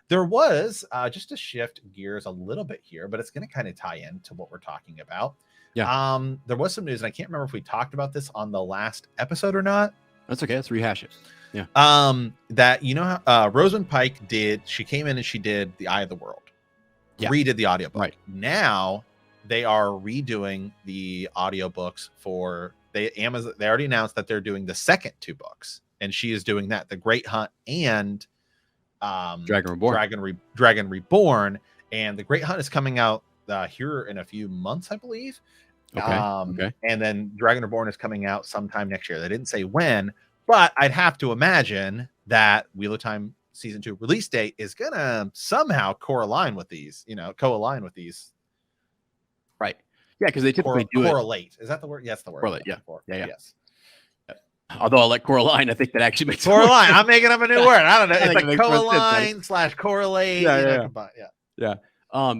There was just to shift gears a little bit here, but it's going to kind of tie into what we're talking about. Yeah. There was some news, and I can't remember if we talked about this on the last episode or not. That's okay. Let's rehash it. Yeah. That Rosemund Pike she came in and she did the Eye of the World. Yeah. Redid the audiobook. Right. Now they are redoing the audiobooks for Amazon. They already announced that they're doing the second 2 books, and she is doing that, The Great Hunt and Dragon Reborn. Dragon Reborn, and The Great Hunt is coming out here in a few months, I believe. Okay. And then Dragon Reborn is coming out sometime next year. They didn't say when, but I'd have to imagine that Wheel of Time season 2 release date is gonna somehow co-align with these. Right. Yeah, because they typically correlate. Is that the word? Yes, the word. Correlate. Yeah. Yes. Although I like Coraline, I think that actually makes Coraline. I'm making up a new word. I don't know. It's like co-align / correlate. Yeah.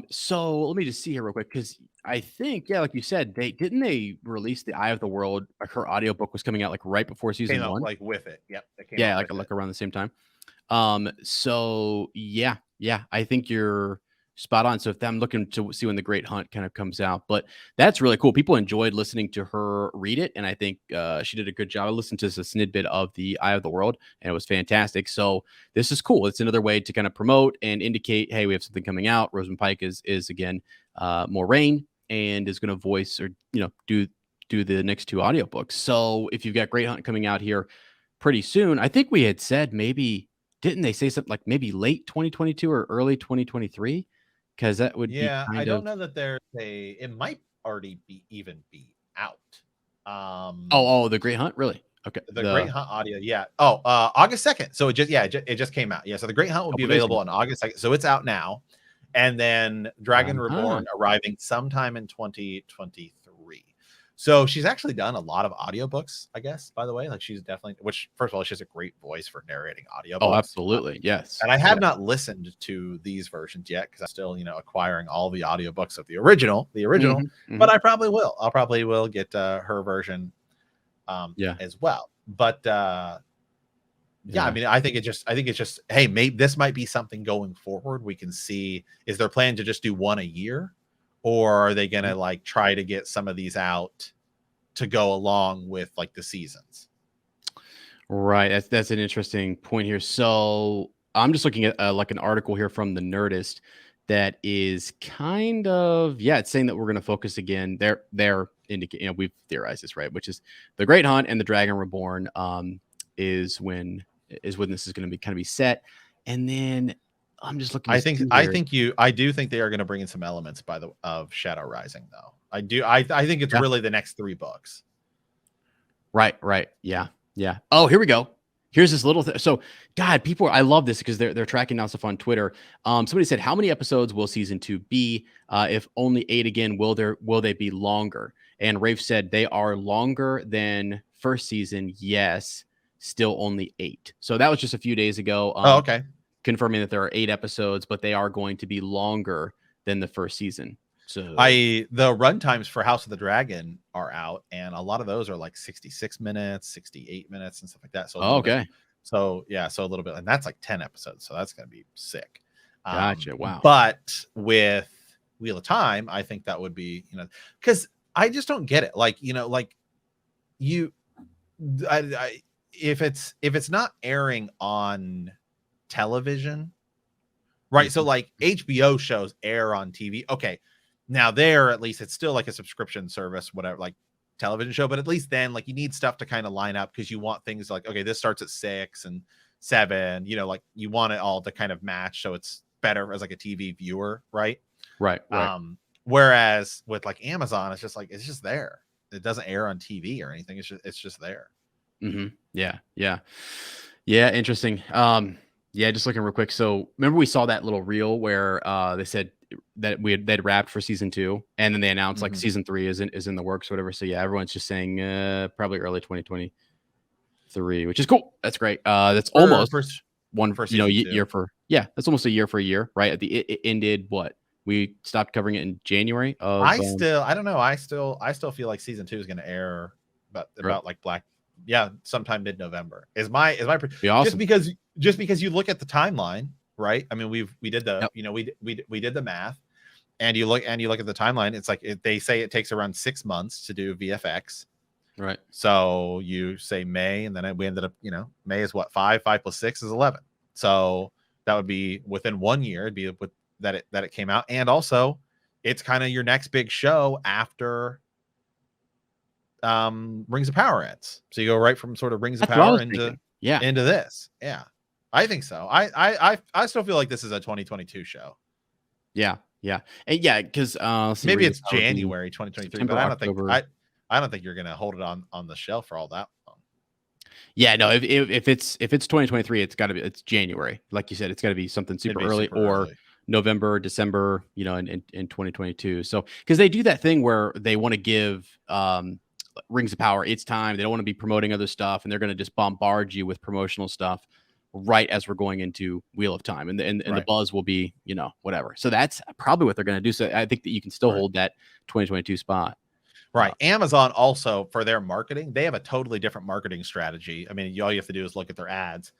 So let me just see here real quick, because I think, like you said, they release the Eye of the World. Like her audiobook was coming out like right before season 1. Like with it. Yep. Like around the same time. So yeah, I think you're spot on. So if I'm looking to see when The Great Hunt kind of comes out, but that's really cool. People enjoyed listening to her read it, and I think she did a good job. I listened to a snippet of the Eye of the World, and it was fantastic. So this is cool. It's another way to kind of promote and indicate, hey, we have something coming out. Rosemund Pike is again Moraine, and is going to voice or do the next 2 audiobooks. So if you've got Great Hunt coming out here pretty soon, I think we had said maybe, didn't they say something like maybe late 2022 or early 2023? Because that would be I don't know that it might already be out. The Great Hunt, really? Okay. The Great Hunt audio, yeah. August 2nd. So it just came out. Yeah, so The Great Hunt will be available on August 2nd. So it's out now. And then Dragon Reborn arriving sometime in 2023. So she's actually done a lot of audiobooks, I guess, by the way. Like she's definitely, which first of all, she has a great voice for narrating audiobooks. Oh, absolutely. Yes. And I have not listened to these versions yet because I'm still, acquiring all the audiobooks of the original, Mm-hmm. but I probably will. I'll probably get her version as well. But I mean, I think it's just, hey, maybe this might be something going forward. We can see, is their plan to just do 1 a year? Or are they going to like try to get some of these out to go along with like the seasons? Right. That's an interesting point here. So I'm just looking at like an article here from the Nerdist that is kind of, it's saying that we're going to focus again. They're indicating, we've theorized this, right? Which is The Great Hunt and the Dragon Reborn is when this is going to be kind of be set. And then I'm just looking. I do think they are going to bring in some elements of Shadow Rising, though. I do. I think it's really the next 3 books. Right. Yeah. Oh, here we go. Here's this little thing. So, God, I love this because they're tracking down stuff on Twitter. Somebody said, how many episodes will season 2 be? If only 8 again, will they be longer? And Rafe said they are longer than first season. Yes, still only 8. So that was just a few days ago. Okay. Confirming that there are 8 episodes, but they are going to be longer than the first season. So the runtimes for House of the Dragon are out, and a lot of those are like 66 minutes, 68 minutes, and stuff like that. So okay. So a little bit, and that's like 10 episodes. So that's going to be sick. Gotcha. Wow. But with Wheel of Time, I think that would be, because I just don't get it. Like, if it's not airing on television, right? So like HBO shows air on TV. Okay, now there at least it's still like a subscription service, whatever, like television show. But at least then, like, you need stuff to kind of line up because you want things like, okay, this starts at 6 and 7. Like you want it all to kind of match, so it's better as like a TV viewer, right? Right. Whereas with like Amazon, it's just there. It doesn't air on TV or anything. It's just there. Mm-hmm. Yeah. Interesting. Just looking real quick. So remember we saw that little reel where they said that they'd wrapped for season 2, and then they announced like season 3 is in the works, or whatever. So yeah, everyone's just saying probably early 2023, which is cool. That's great. That's almost year for that's almost a year for a year, right? It ended what? We stopped covering it in January of. I don't know. I still feel like season 2 is going to air about like sometime mid-November is my be awesome. just because you look at the timeline, right? I mean, we did the, Yep. you know, we did the math, and you look at the timeline. It's like they say it takes around 6 months to do VFX. Right. So you say May, and then we ended up, you know, May is what, 5 plus 6 is 11. So that would be within 1 year. It'd be with that it came out, and also it's kind of your next big show after Rings of Power ends. So you go right from sort of Rings of That's what I Power was thinking. Yeah. into this. Yeah, I think so. I still feel like this is a 2022 show. Yeah. Yeah. And yeah, because Maybe it's January 2023, September, but October. I don't think you're gonna hold it on the shelf for all that long. Yeah, no, if it's 2023, it's January. Like you said, it's got to be something super early, Super or early. November, December, you know, in 2022. So because they do that thing where they want to give Rings of Power its time. They don't want to be promoting other stuff, and they're going to just bombard you with promotional stuff right as we're going into Wheel of Time, and the Right. buzz will be, you know, whatever. So that's probably what they're going to do. So I think that you can still hold that 2022 spot. Right. Amazon also, for their marketing, they have a totally different marketing strategy. I mean, all you have to do is look at their ads,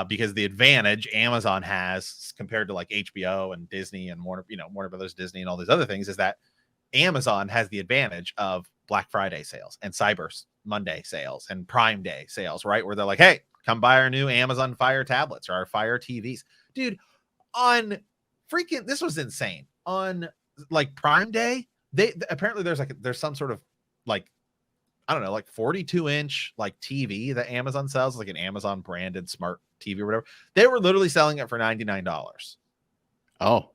because the advantage Amazon has compared to like HBO and Disney and Warner Brothers, Disney, and all these other things is that Amazon has the advantage of Black Friday sales and Cyber Monday sales and Prime Day sales, right? Where they're like, hey, come buy our new Amazon Fire tablets or our Fire TVs. Dude, on freaking, this was insane. On like Prime Day, they apparently there's some sort of like, I don't know, like 42-inch like TV that Amazon sells, like an Amazon branded smart TV or whatever. They were literally selling it for $99. Oh,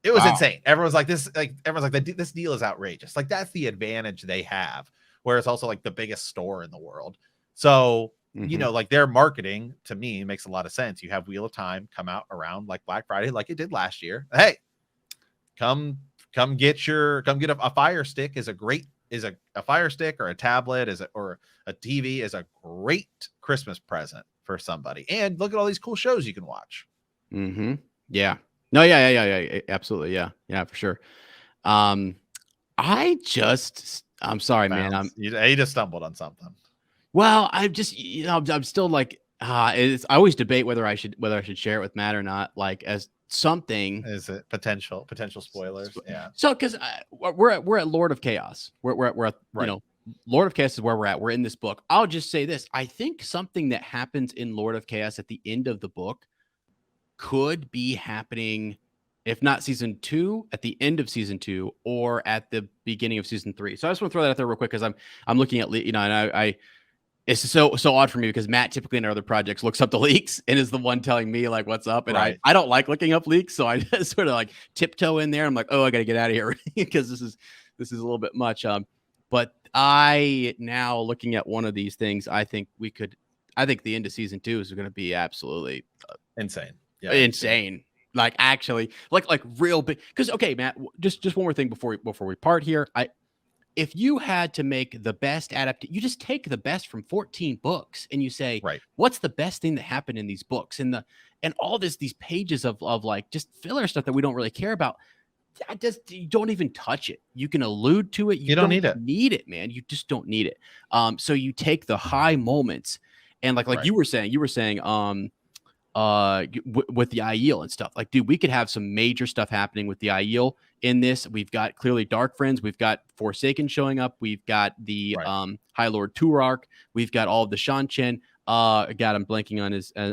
it was wow. insane. Everyone's like, this deal is outrageous. Like, that's the advantage they have, where it's also like the biggest store in the world. So, you know, like their marketing to me makes a lot of sense. You have Wheel of Time come out around like Black Friday, like it did last year. Hey, come get a Fire Stick is a Fire Stick or a tablet or a TV is a great Christmas present for somebody. And look at all these cool shows you can watch. Yeah. No, yeah, absolutely. Yeah, for sure. I'm sorry, man. You just stumbled on something. Well, I'm just, you know, I'm still like, I always debate whether I should share it with Matt or not, like as something. Is it potential spoilers? Yeah. So, because we're at Lord of Chaos. We're at, right. You know, Lord of Chaos is where we're at. We're in this book. I'll just say this: I think something that happens in Lord of Chaos at the end of the book could be happening, if not season 2, at the end of season 2, or at the beginning of season 3. So I just want to throw that out there real quick, because I'm looking at, you know, and I it's so odd for me, because Matt typically in our other projects looks up the leaks and is the one telling me like what's up, and I don't like looking up leaks, so I just sort of like tiptoe in there. I'm like, oh, I got to get out of here because this is a little bit much. But I, now looking at one of these things, I think the end of season 2 is going to be absolutely insane. Yeah, insane. Like, actually, like real big. Because, okay, Matt, just one more thing before we part here. If you had to make the best adaptation, you just take the best from 14 books and you say, what's the best thing that happened in these books? And all these pages of like just filler stuff that we don't really care about. You don't even touch it. You can allude to it. You don't need it, man. You just don't need it. So you take the high moments, and like you were saying, with the Aiel and stuff. Like, dude, we could have some major stuff happening with the Aiel in this. We've got clearly Dark Friends. We've got Forsaken showing up. We've got the High Lord Turark. We've got all of the Shan-Chen. God, I'm blanking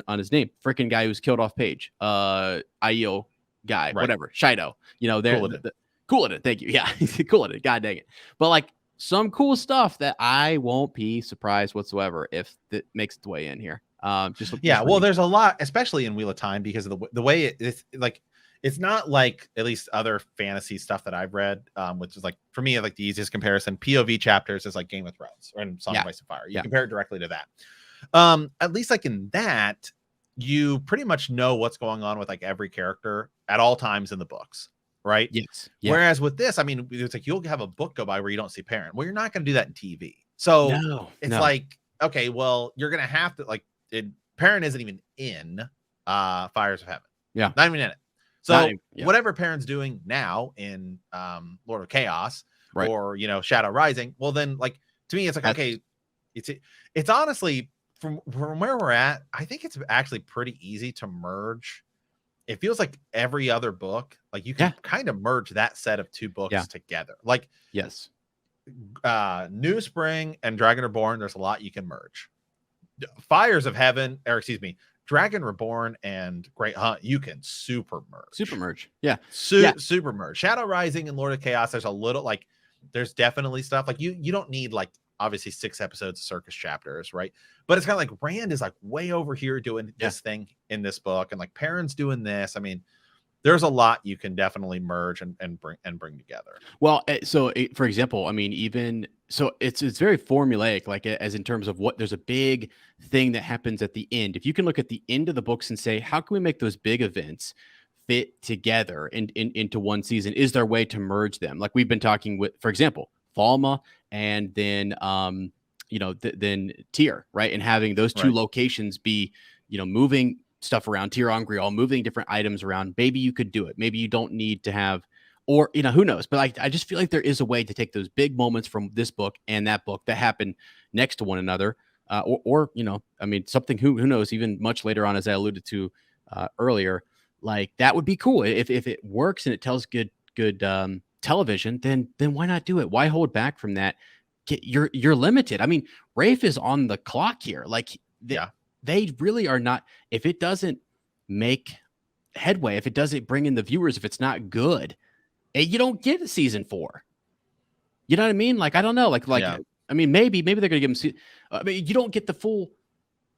on his name. Freaking guy who's killed off page. Aiel guy, whatever. Shido. You know, they're Cooladin. Thank you. Yeah, Cooladin. God dang it. But like, some cool stuff that I won't be surprised whatsoever if it makes its way in here. Well, there's a lot, especially in Wheel of Time, because of the way it's like, it's not like at least other fantasy stuff that I've read, which is like, for me, like the easiest comparison, POV chapters is like Game of Thrones or Song of Ice and Fire. You compare it directly to that. At least like in that, you pretty much know what's going on with like every character at all times in the books, right? Yes. Yeah. Whereas with this, I mean, it's like you'll have a book go by where you don't see Perrin. Well, you're not going to do that in TV. So it's like, okay, well, you're going to have to like, Perrin isn't even in Fires of Heaven. Yeah. Not even in it. So whatever Perrin's doing now in Lord of Chaos or, you know, Shadow Rising, well, then like, to me, it's like, okay, it's honestly from where we're at, I think it's actually pretty easy to merge it feels like every other book, like you can kind of merge that set of two books together. Like yes, New Spring and Dragon Reborn, there's a lot you can merge. Fires of Heaven, or excuse me, Dragon Reborn and Great Hunt, you can super merge. Yeah. Super merge. Shadow Rising and Lord of Chaos, there's a little like there's definitely stuff like you don't need like obviously 6 episodes of circus chapters, right? But it's kind of like Rand is like way over here doing this thing in this book, and like Perrin's doing this. I mean, there's a lot you can definitely merge and bring together. Well, so for example, I mean, even so, it's very formulaic, like as in terms of what there's a big thing that happens at the end. If you can look at the end of the books and say, how can we make those big events fit together into one season? Is there a way to merge them? Like we've been talking with, for example, Falma and then then Tyr, right? And having those two locations be, moving stuff around, Tyr on Grial, moving different items around. Maybe you could do it. Maybe you don't need to have, or who knows? But I just feel like there is a way to take those big moments from this book and that book that happen next to one another, or I mean, something who knows, even much later on, as I alluded to earlier. Like that would be cool if it works and it tells good television. Then why not do it? Why hold back from that? You're limited. I mean, Rafe is on the clock here. Like they really are not. If it doesn't make headway, if it doesn't bring in the viewers, if it's not good, you don't get a season 4. You know what I mean? Like I don't know. I mean, maybe they're gonna give them. I mean, you don't get the full.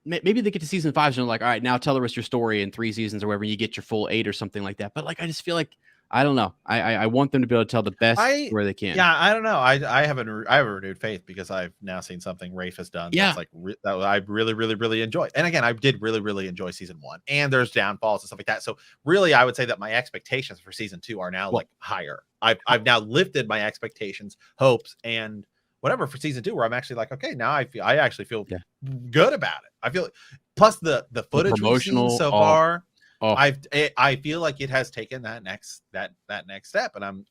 Maybe they get to season 5 and they're like, all right, now tell the rest of your story in 3 seasons or whatever. You get your full 8 or something like that. But like, I just feel like, I don't know. I want them to be able to tell the best where they can. Yeah, I don't know. I have a renewed faith because I've now seen something Rafe has done. That's like that I really enjoy. And again, I did really enjoy season 1. And there's downfalls and stuff like that. So really, I would say that my expectations for season 2 are now like higher. I've now lifted my expectations, hopes, and whatever for season 2, where I'm actually like, okay, now I actually feel good about it. I feel plus the footage we've seen so far. I feel like it has taken that next step, and I'm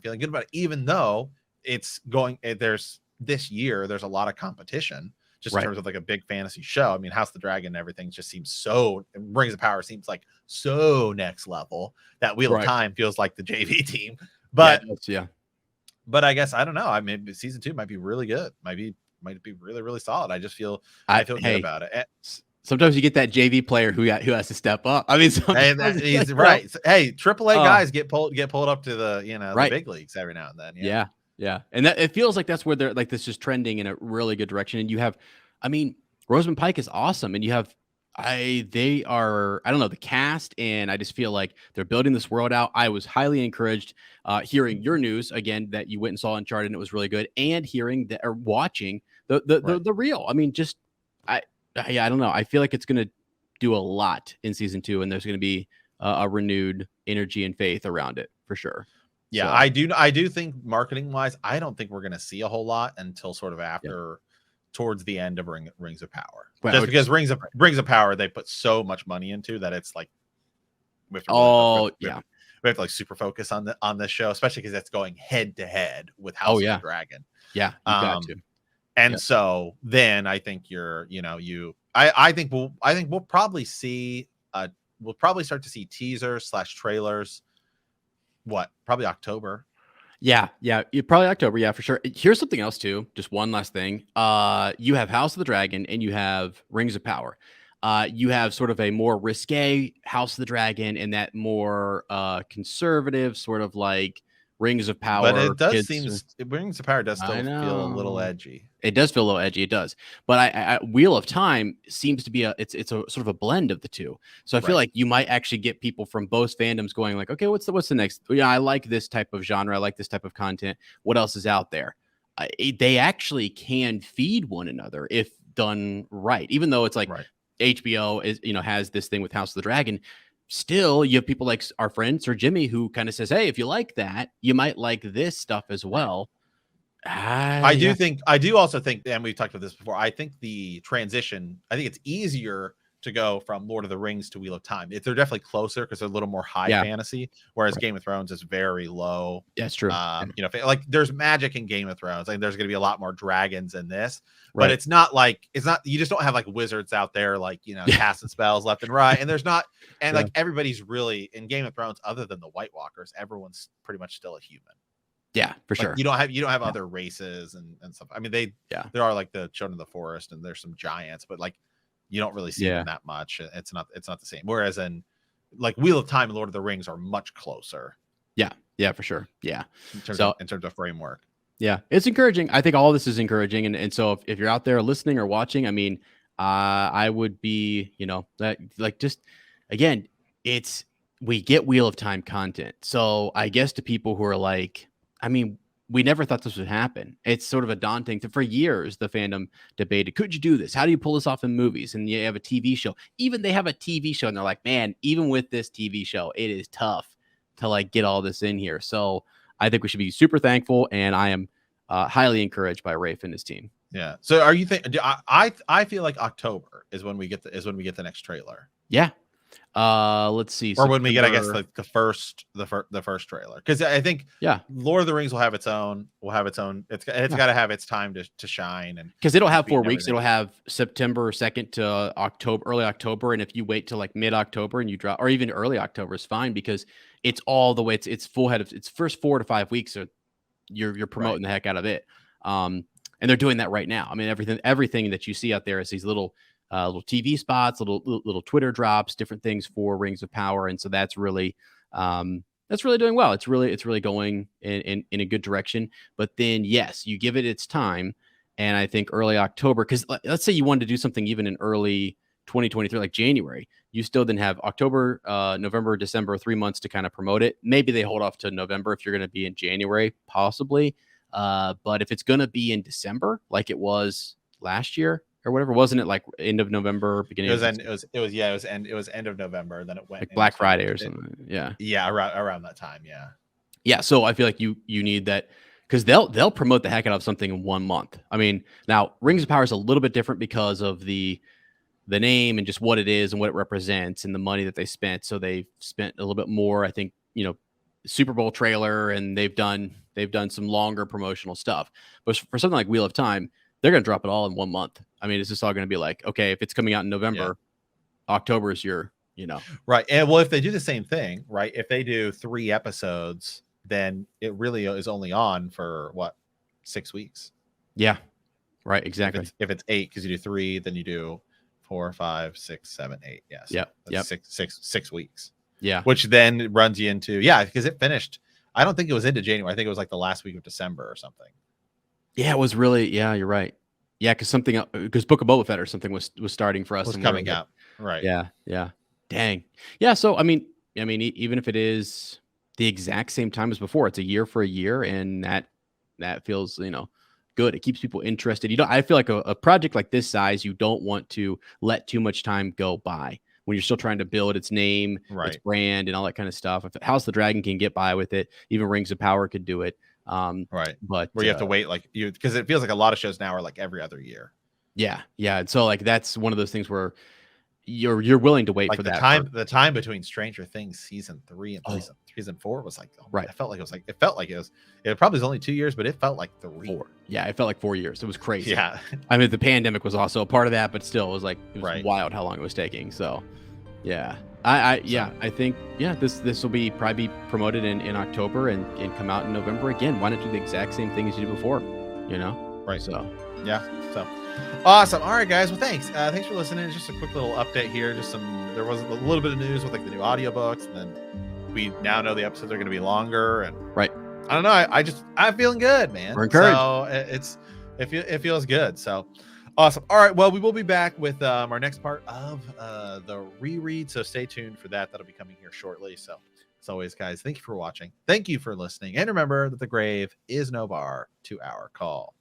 feeling good about it, even though it's going. There's this year, there's a lot of competition just in terms of like a big fantasy show. I mean, House of the Dragon and everything just seems so. Rings of Power seems like so next level. That Wheel of Time feels like the JV team, but But I guess I don't know. I mean, season 2 might be really good. Might be really solid. I just feel good about it. Sometimes you get that JV player who has to step up. I mean, he's right. Hey, AAA guys get pulled up to the the big leagues every now and then. Yeah, and that it feels like that's where they're like this is trending in a really good direction. And you have, I mean, Rosemund Pike is awesome, and you have. They are, I don't know, the cast, and I just feel like they're building this world out. I was highly encouraged hearing your news again that you went and saw Uncharted and it was really good, and hearing that or watching the real. I mean, just I don't know. I feel like it's going to do a lot in season 2, and there's going to be a renewed energy and faith around it for sure. Yeah, so. I do think marketing wise, I don't think we're going to see a whole lot until sort of after. Towards the end of Rings of Power, just because Rings of Power they put so much money into that it's like we have to like super focus on this show, especially because it's going head to head with House of the Dragon. Yeah, you got to. And so then I think I think we'll probably see we'll probably start to see teasers / trailers. Probably October. Yeah, probably October. Yeah, for sure. Here's something else too. Just one last thing. You have House of the Dragon and you have Rings of Power. You have sort of a more risque House of the Dragon and that more conservative sort of like Rings of Power. But it does Rings of Power does still feel a little edgy. It does feel a little edgy. It does. But I Wheel of Time seems to be it's a sort of a blend of the two. So I feel like you might actually get people from both fandoms going like, okay, what's the next? Yeah, I like this type of genre. I like this type of content. What else is out there? They actually can feed one another if done right. Even though it's like HBO is has this thing with House of the Dragon. Still, you have people like our friend Sir Jimmy who kind of says, hey, if you like that, you might like this stuff as well. I do also think, and we've talked about this before, I think the transition, I think it's easier to go from Lord of the Rings to Wheel of Time. They're definitely closer because they're a little more high fantasy, whereas Game of Thrones is very low. That's true. You know, like there's magic in Game of Thrones. Like there's going to be a lot more dragons in this, but Right. it's not. You just don't have like wizards out there, like, you know, casting spells left and right. And there's not, and like everybody's really in Game of Thrones, other than the White Walkers, everyone's pretty much still a human. Yeah, for sure. Like, you don't have other races and stuff. I mean, there are like the Children of the Forest and there's some giants, but like you don't really see them that much. It's not the same. Whereas in like Wheel of Time and Lord of the Rings are much closer. Yeah, for sure. Yeah. In terms of framework. Yeah, it's encouraging. I think all this is encouraging. And so if you're out there listening or watching, I mean, I would be, you know, that like just again, we get Wheel of Time content. So I guess to people who are like, I mean, we never thought this would happen. It's sort of a daunting thing. For years, the fandom debated, could you do this? How do you pull this off in movies? And you have a TV show. Even they have a TV show and they're like, man, even with this TV show, it is tough to like get all this in here. So I think we should be super thankful. And I am highly encouraged by Rafe and his team. Yeah. So are you think I feel like October is when we get the next trailer. Yeah. Let's see. Or when we get, I guess, like the first trailer, because I think Lord of the Rings will have its own. It's got to have its time to shine, and because it'll have 4 weeks. It'll have September 2nd to early October, and if you wait till like mid-October and you drop, or even early October is fine because it's all the way. It's full head of its first 4 to 5 weeks. So you're promoting the heck out of it. And they're doing that right now. I mean, everything that you see out there is these little TV spots, little Twitter drops, different things for Rings of Power, and so that's really doing well. It's really going in a good direction. But then yes, you give it its time, and I think early October, because let's say you wanted to do something even in early 2023, like January, you still then have October, November, December, 3 months to kind of promote it. Maybe they hold off to November if you're going to be in January, possibly. But if it's going to be in December, like it was last year or whatever, wasn't it like end of November, beginning? It was end of November. Then it went like Black Friday or something. Yeah, around that time. Yeah. So I feel like you need that because they'll promote the heck out of something in 1 month. I mean, now Rings of Power is a little bit different because of the name and just what it is and what it represents and the money that they spent. So they've spent a little bit more, I think, you know, Super Bowl trailer, and they've done some longer promotional stuff. But for something like Wheel of Time, they're going to drop it all in 1 month. I mean, it's just all going to be like, okay, if it's coming out in November, October is your, you know. Right. And well, if they do the same thing, right, if they do 3 episodes, then it really is only on for what, 6 weeks? Yeah. Right. Exactly. If it's 8, because you do 3, then you do 4, 5, 6, 7, 8. Yes. Yeah. That's 6 weeks. Yeah. Which then runs you into, because it finished. I don't think it was into January. I think it was like the last week of December or something. Yeah, it was really, you're right. Yeah, because Book of Boba Fett or something was starting for us. Was coming out. Right. Yeah. Dang. Yeah. So, I mean, even if it is the exact same time as before, it's a year for a year. And that feels, you know, good. It keeps people interested. I feel like a project like this size, you don't want to let too much time go by when you're still trying to build its name, its brand, and all that kind of stuff. If House of the Dragon can get by with it, even Rings of Power could do it. Right. But where you have to wait because it feels like a lot of shows now are like every other year. Yeah. And so like that's one of those things where you're willing to wait like for the time between Stranger Things season 3 and season 4 was like, it felt like it probably was only 2 years, but it felt like 3. 4. Yeah, it felt like 4 years. It was crazy. Yeah. I mean, the pandemic was also a part of that, but still it was wild how long it was taking. So yeah. I think this will probably be promoted in October and come out in November again. Why not do the exact same thing as you did before? You know? Right. So so awesome. All right, guys. Well, thanks for listening. It's just a quick little update here. There was a little bit of news with like the new audiobooks, and then we now know the episodes are going to be longer. And right. I don't know. I'm feeling good, man. We're encouraged. So it feels good. So awesome. All right. Well, we will be back with our next part of the reread. So stay tuned for that. That'll be coming here shortly. So as always, guys, thank you for watching. Thank you for listening. And remember that the grave is no bar to our call.